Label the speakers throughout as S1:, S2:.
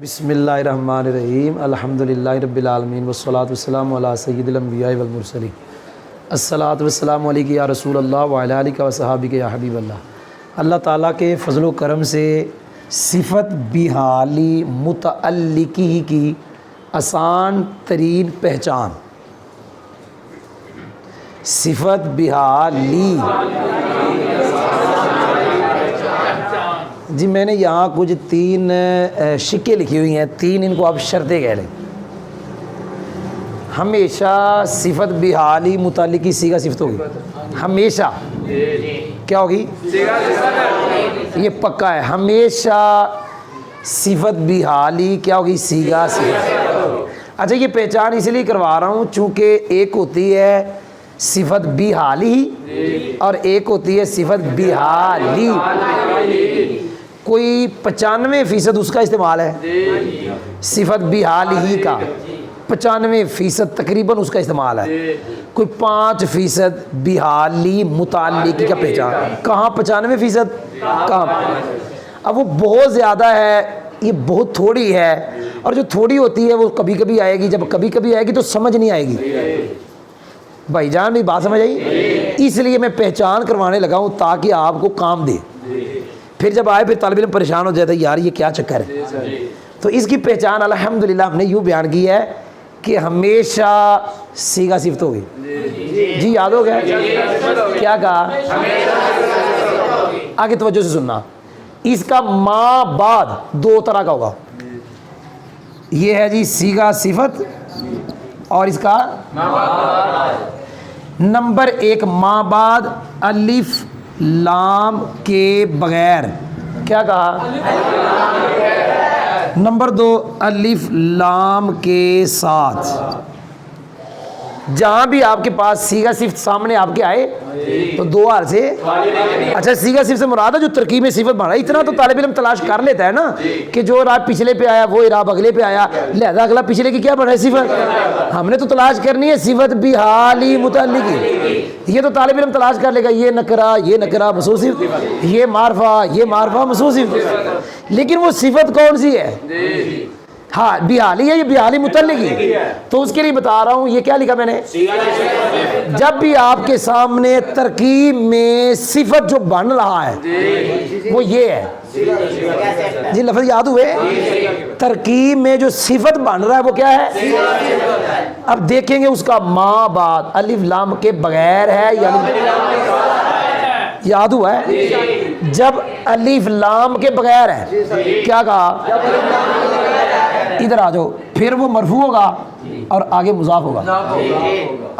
S1: بسم اللہ الرحمن الرحیم الحمدللہ رب العالمین والصلاة والسلام علی سید الانبیاء والمرسلین الصلاۃ والسلام علیک یا رسول اللہ وعلی آلک وصحابک یا حبیب اللہ۔ اللہ تعالیٰ کے فضل و کرم سے صفت بحالی متعلقی کی آسان ترین پہچان، صفت بحالی جی میں نے یہاں کچھ تین شکیں لکھی ہوئی ہیں، تین ان کو آپ شرطیں کہہ لیں۔ ہمیشہ صفت بحالی متعلقی سیغہ صفت ہوگی، ہمیشہ کیا ہوگی؟ یہ پکا ہے، ہمیشہ صفت بحالی کیا ہوگی؟ سیغہ صفت۔ اچھا یہ پہچان اس لیے کروا رہا ہوں چونکہ ایک ہوتی ہے صفت بحالی اور ایک ہوتی ہے صفت بحالی، کوئی 95% اس کا استعمال ہے، صفت بحالی کا 95% تقریباً اس کا استعمال ہے، کوئی 5% بحالی متعلقی کا پہچان۔ کہاں 95%؟ کہاں؟ اب وہ بہت زیادہ ہے، یہ بہت تھوڑی ہے، اور جو تھوڑی ہوتی ہے وہ کبھی کبھی آئے گی، جب کبھی کبھی آئے گی تو سمجھ نہیں آئے گی۔ بھائی جان بھی بات سمجھ آئی؟ اس لیے میں پہچان کروانے لگا ہوں تاکہ آپ کو کام دے، پھر جب آئے پھر طالب علم پریشان ہو جاتا ہے یار یہ کیا چکر ہے۔ تو اس کی پہچان الحمدللہ ہم نے یوں بیان کی ہے کہ ہمیشہ سیغہ صفت ہوگی۔ جی یاد ہو گیا؟ کیا کہا؟ آگے توجہ سے سننا، اس کا ما بعد دو طرح کا ہوگا، یہ ہے جی سیغہ صفت اور اس کا نمبر 1 ما بعد الف لام کے بغیر، کیا کہا؟ نمبر 2 الف لام کے ساتھ۔ جہاں بھی آپ کے پاس سیغہ صفت سامنے آپ کے آئے تو دو حال سے، اچھا سیغہ صفت سے مراد ہے جو ترکیب میں صفت بن رہا ہے، اتنا تو طالب علم تلاش کر لیتا ہے نا کہ جو اعراب پچھلے پہ آیا وہ اعراب اگلے پہ آیا، لہذا اگلا پچھلے کی کیا بن رہا ہے؟ صفت۔ ہم نے تو تلاش کرنی ہے صفت بحالی متعلقی، یہ تو طالب علم تلاش کر لے گا، یہ نکرہ مخصوص صفت، یہ معرفہ مخصوص صفت، لیکن وہ صفت کون سی ہے؟ ہاں بحالی ہے، یہ بحالی متعلقی۔ تو اس کے لیے بتا رہا ہوں، یہ کیا لکھا میں نے؟ جب بھی آپ کے سامنے ترکیب میں صفت جو بن رہا ہے وہ یہ ہے جی، لفظ یاد ہوئے؟ ترکیب میں جو صفت بن رہا ہے وہ کیا ہے؟ اب دیکھیں گے اس کا ما بعد الف لام کے بغیر ہے یا یاد ہوا ہے؟ جب الف لام کے بغیر ہے کیا کہا؟ ادھر آ جاؤ، پھر وہ مرفوع ہوگا اور آگے مضاف ہوگا،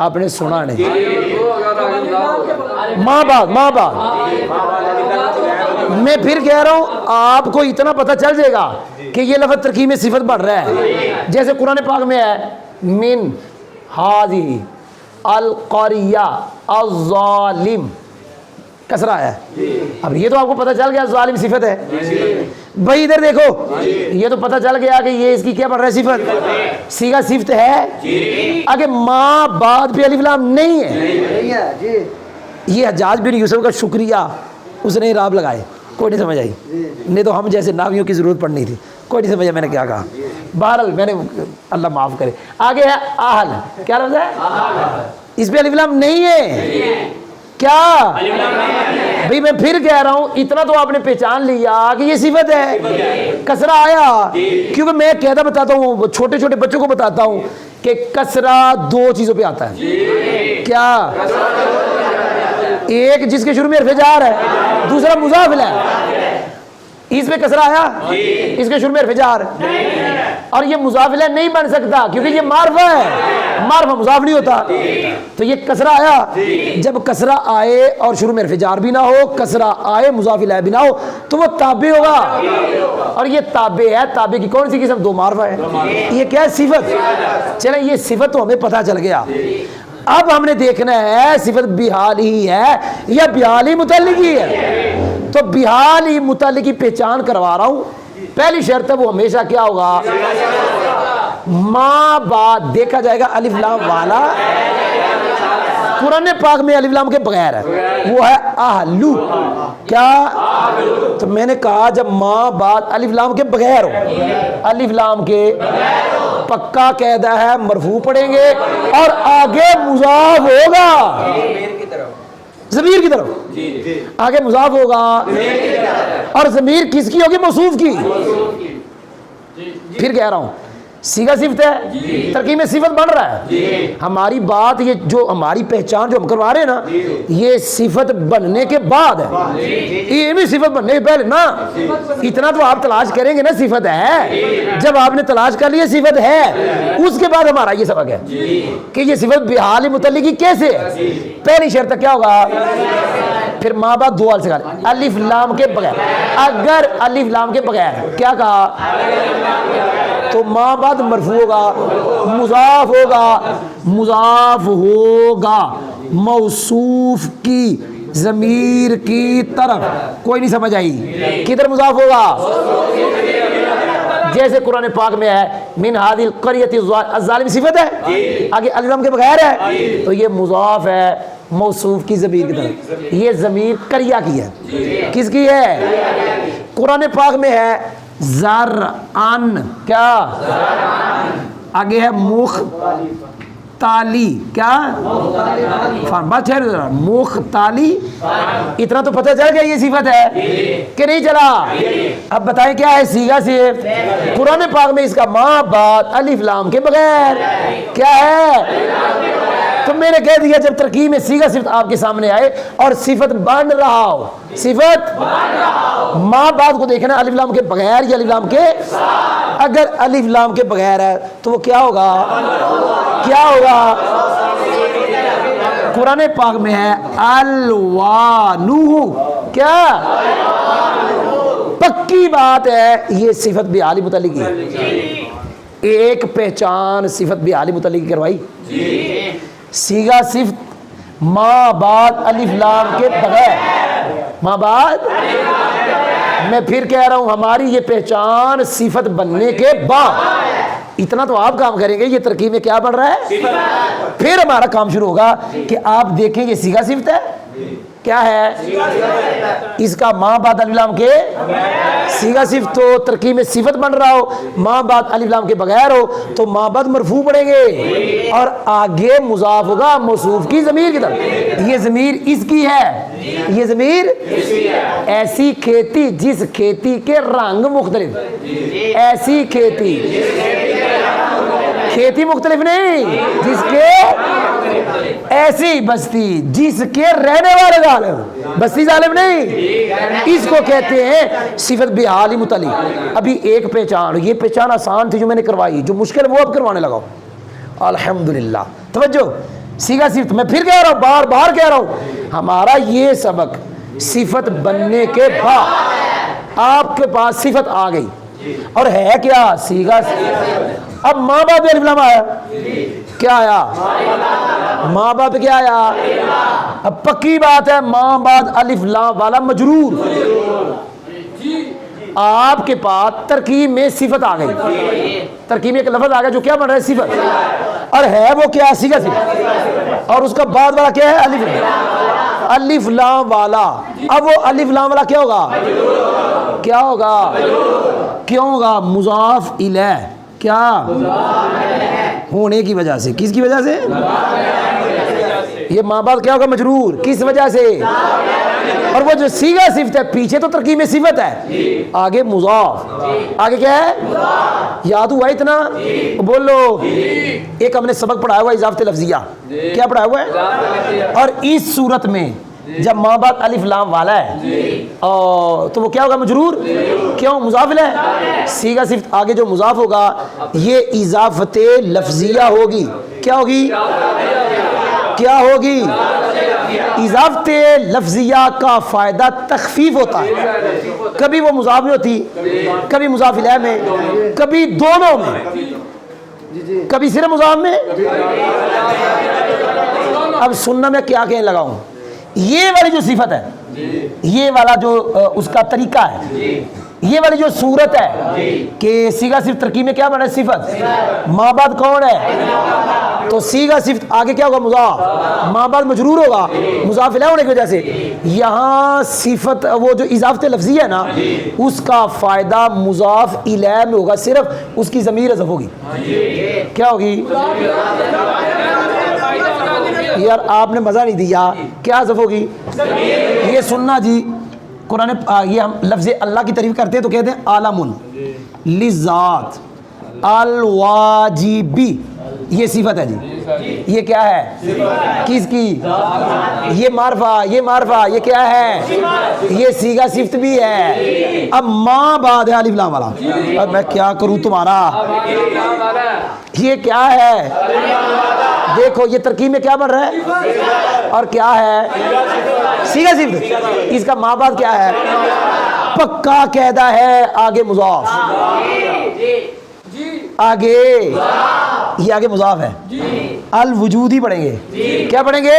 S1: آپ نے سنا نہیں؟ ما بعد میں پھر کہہ رہا ہوں آپ کو اتنا پتہ چل جائے گا کہ یہ لفظ ترکیب میں صفت بڑھ رہا ہے، جیسے قرآن پاک میں ہے من ہذہ القریہ الظالم، کسرہ ہے۔ اب یہ تو آپ کو پتہ چل گیا ظالم صفت ہے، بھائی ادھر دیکھو یہ تو پتہ چل گیا کہ یہ اس کی کیا بن رہا ہے؟ صفت، سیغہ صفت ہے۔ آگے ما بعد پہ الف لام نہیں ہے، یہ حجاج بن یوسف کا شکریہ، اس نے اعراب لگائے، کوئی نہیں سمجھ آئی، نہیں تو ہم جیسے ناویوں کی ضرورت پڑنی تھی، کوئی نہیں سمجھا میں نے کیا کہا، بہرحال میں نے، اللہ معاف کرے۔ آگے ہے اہل، کیا لفظ ہے؟ اس پہ الف لام نہیں ہے، کیا؟ بھئی میں پھر کہہ رہا ہوں اتنا تو آپ نے پہچان لیا کہ یہ صفت ہے، کسرہ آیا، کیونکہ میں قاعدہ بتاتا ہوں، چھوٹے چھوٹے بچوں کو بتاتا ہوں کہ کسرہ دو چیزوں پہ آتا ہے، کیا؟ ایک جس کے شروع میں حرف جار ہے، دوسرا مضاف ہے، اس پہ کسرہ آیا، اس کے شروع میں حرف جار، اور یہ مضاف الیہ نہیں بن سکتا کیونکہ یہ معرفہ ہے، معرفہ مضاف نہیں ہوتا، تو یہ کسرہ آیا، جب کسرہ آئے اور شروع میں حرف جار بھی نہ ہو، کسرہ آئے مضاف الیہ بھی نہ ہو تو وہ تابع ہوگا، اور یہ تابع ہے، تابع کی کون سی قسم؟ دو معرفہ ہے، یہ کیا ہے؟ صفت۔ چلیں یہ صفت تو ہمیں پتہ چل گیا، اب ہم نے دیکھنا ہے صفت بحالی ہے یا بحالی متعلقی ہے، تو بحالی متعلقی پہچان کروا رہا ہوں، پہلی شرط ہے وہ ہمیشہ کیا ہوگا؟ ما بعد دیکھا جائے گا الف لام والا، قرآن پاک میں الف لام کے بغیر ہے، وہ ہے اہلو، کیا؟ تو میں نے کہا جب ماں بعد الف لام کے بغیر ہو، الف لام کے پکا قاعدہ ہے مرفوع پڑھیں گے اور آگے مضاف ہوگا ضمیر کی طرف، آگے مضاف ہوگا اور ضمیر کس کی ہوگی؟ موصوف کی۔ پھر کہہ رہا ہوں صیغہ صفت ہے، ترکیب میں صفت بن رہا ہے، ہماری بات یہ جو ہماری پہچان جو ہم کروا رہے ہیں نا یہ صفت بننے کے بعد ہے، یہ بھی صفت بننے کے پہلے نا، اتنا تو آپ تلاش کریں گے نا صفت ہے، جب آپ نے تلاش کر لیا صفت ہے اس کے بعد ہمارا یہ سبق ہے کہ یہ صفت بحال متعلقی کیسے ہے۔ پہلی شرط کیا ہوگا؟ پھر ماں بعد دو حال سے کہا الف لام کے بغیر، اگر الف لام کے بغیر کیا کہا تو ماں بعد مرفوع ہوگا، مضاف ہوگا، مضاف ہوگا موصوف کی ضمیر کی طرف۔ کوئی نہیں سمجھ آئی؟ کدھر مضاف ہوگا؟ جیسے قرآن پاک میں ہے من هذه القرية الظالم صفت ہے، آگے الف لام کے بغیر ہے تو یہ مضاف ہے موصوف کی ضمیر کی طرف، یہ ضمیر قریہ کی ہے، کس کی ہے؟ قرآن پاک میں ہے زرعن، کیا؟ آگے ہے مختالی، کیا؟ بات ہے مختالی، اتنا تو پتہ چل گیا یہ صفت ہے کہ نہیں چلا؟ اب بتائیں کیا ہے صیغہ صفت؟ قرآن پاک میں اس کا ماں بعد الف لام کے بغیر کیا ہے؟ تو میں نے کہہ دیا جب ترکیب میں صیغہ صفت آپ کے سامنے آئے اور صفت بن رہا ہو، صفت ماں بعد کو دیکھنا الف لام کے بغیر یا الف لام کے، اگر الف لام کے بغیر ہے تو وہ کیا ہوگا؟ کیا ہوگا؟ قرآن پاک میں ہے الوانو، کیا؟ پکی بات ہے یہ صفت بحال متعلقی ہے، ایک پہچان صفت بحال متعلقی کروائی، صیغہ صفت ماں بعد الف لام کے بغیر، ماں بعد، میں پھر کہہ رہا ہوں ہماری یہ پہچان صفت بننے کے بعد، اتنا تو آپ کام کریں گے، یہ ترکیب میں کیا بن رہا ہے؟ پھر ہمارا کام شروع ہوگا کہ آپ دیکھیں یہ صیغہ صفت ہے، کیا ہے؟ اس کا ماں بعد الف لام کے صیغہ صفت تو ترکیب میں صفت بن رہا ہو، ماں بعد الف لام کے بغیر ہو تو ماں بعد مرفوع پڑیں گے اور آگے مضاف ہوگا موصوف کی ضمیر کی طرف، یہ ضمیر اس کی ہے، یہ ضمیر ایسی کھیتی جس کھیتی کے رنگ مختلف، ایسی کھیتی، کھیتی مختلف نہیں، جس کے ایسی بستی جس کے رہنے والے ظالم، بستی ظالم نہیں، اس کو کہتے ہیں صفت بحال متعلق۔ ابھی ایک پہچان، یہ پہچان آسان تھی جو میں نے کروائی، جو مشکل وہ اب کروانے لگا ہوں، الحمدللہ۔ توجہ، صیغہ صفت میں پھر کہہ رہا ہوں، بار بار کہہ رہا ہوں، ہمارا یہ سبق صفت بننے کے بعد آپ کے پاس صفت آ گئی اور ہے کیا؟ صیغہ۔ اب ماں باپ الف لام آیا، کیا آیا؟ ماں باپ کیا آیا؟ اب پکی بات ہے ماں بعد الف لام والا مجرور، آپ کے پاس ترکیب میں صفت آ گئی، ترکیب میں ایک لفظ آ گیا جو کیا بن رہا ہے؟ صفت، اور ہے وہ کیا؟ صیغہ صفت، اور اس کا بعد والا کیا ہے؟ الف لام، الف لام والا۔ اب وہ الف لام والا کیا ہوگا؟ کیا ہوگا؟ کیوں ہوگا؟ مضاف الیہ، کیا؟ ہونے کی وجہ سے، کس کی وجہ سے؟ یہ ماں باپ کیا ہوگا؟ مجرور، کس وجہ سے؟ اور وہ جو صیغہ صفت ہے پیچھے تو ترکیب میں صفت ہے، آگے مضاف، آگے کیا ہے؟ یاد ہوا اتنا؟ بولو۔ ایک ہم نے سبق پڑھایا ہوا اضافت لفظیہ، کیا پڑھایا ہوا ہے؟ اور اس صورت میں جب ماں باپ الف لام والا ہے تو وہ کیا ہوگا؟ مجرور، کیوں؟ مضاف ہے، صیغہ صفت آگے جو مضاف ہوگا یہ اضافت لفظیہ ہوگی، کیا ہوگی؟ کیا ہوگی؟ اضافت لفظیہ کا فائدہ تخفیف ہوتا ہے، کبھی وہ مضاف میں ہوتی، کبھی مضاف الیہ میں، کبھی دونوں میں، کبھی صرف مضاف میں۔ اب سننا میں کیا کہنے لگا ہوں، یہ والی جو صفت ہے، یہ والا جو اس کا طریقہ ہے، یہ والی جو صورت ہے کہ سیگا صرف ترکیب میں کیا بنا ہے؟ صفت. ما بعد کون ہے؟ تو سیگا صفت آگے کیا ہوگا؟ مضاف. ما بعد مجرور ہوگا مضاف الیہ ہونے کی وجہ سے. یہاں صفت وہ جو اضافت لفظی ہے نا اس کا فائدہ مضاف الیہ میں ہوگا, صرف اس کی ضمیر حذف ہوگی. کیا ہوگی یار؟ آپ نے مزہ نہیں دیا. کیا حذف ہوگی؟ یہ سننا جی, قرآن یہ ہم لفظ اللہ کی تعریف کرتے ہیں تو کہتے ہیں عالم لذات الواجبی, یہ صفت ہے جی. یہ کیا ہے؟ کس کی؟ یہ معرفہ یہ کیا ہے؟ یہ صیغہ صفت بھی ہے. اب ما بعد ہے الف لام والا. اب میں کیا کروں تمہارا؟ یہ کیا ہے؟ دیکھو یہ ترکیب میں کیا بن رہا ہے اور کیا ہے؟ صیغہ صفت. اس کا ما بعد کیا ہے؟ پکا قاعدہ ہے, آگے مضاف, آگے یہ آگے مضاف ہے. الوجودی پڑھیں گے. کیا پڑھیں گے؟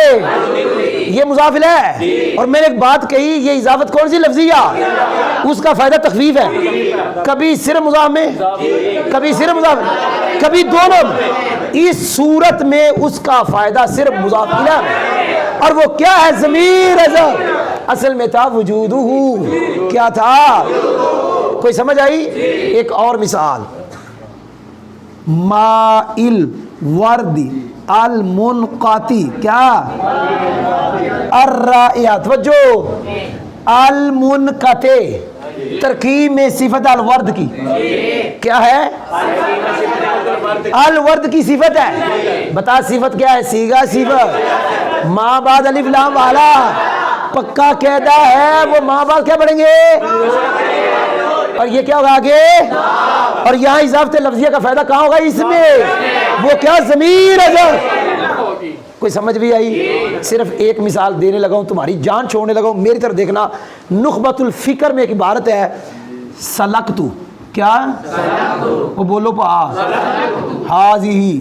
S1: یہ مضاف الیہ ہے. اور میں نے ایک بات کہی, یہ اضافت کون سی لفظیہ, اس کا فائدہ تخفیف ہے. کبھی صرف مضاف میں, کبھی صرف مضاف میں, کبھی دونوں میں. اس صورت میں اس کا فائدہ صرف مضاف الیہ میں, اور وہ کیا ہے؟ ضمیر حذف. اصل میں تھا وجودہ. کیا تھا؟ کوئی سمجھ آئی؟ ایک اور مثال, مائل وردی المنقاتی, کیا؟ الرائعہ. توجہ, المنقطع ترکیب میں صفت الورد کی کیا ہے؟ الورد کی صفت ہے. بتا صفت کیا ہے؟ صیغہ صفت. ما بعد الف لام والا پکا قاعدہ ہے, وہ ما بعد کیا پڑھیں گے؟ اور یہ کیا ہوگا آگے؟ اور یہاں اضافت لفظیہ کا فائدہ کہاں ہوگا؟ اس میں. وہ کیا؟ ضمیر حذف. کوئی سمجھ بھی آئی؟ صرف ایک مثال دینے لگا ہوں, تمہاری جان چھوڑنے لگا ہوں, میری طرف دیکھنا. نخبۃ الفکر میں ایک عبارت ہے, سلکتو. کیا؟ وہ بولو پا. ہاذہ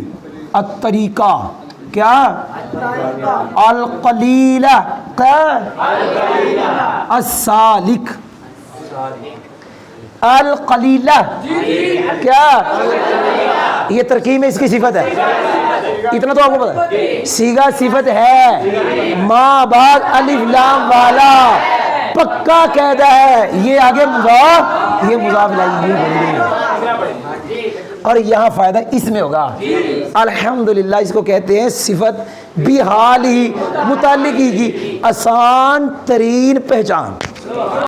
S1: الطریقہ. کیا؟ القلیلہ. السالک. القلیلہ. کیا؟ یہ ترکیب میں اس کی صفت ہے. اتنا تو آپ کو پتا ہے. صیغہ صفت ہے, ما بعد الف لام والا پکا قاعدہ ہے. یہ آگے مضاف, یہ مضاف الیہ. اور یہاں فائدہ اس میں ہوگا. الحمدللہ اس کو کہتے ہیں صفت بحال ہی متعلق ہی کی آسان ترین پہچان.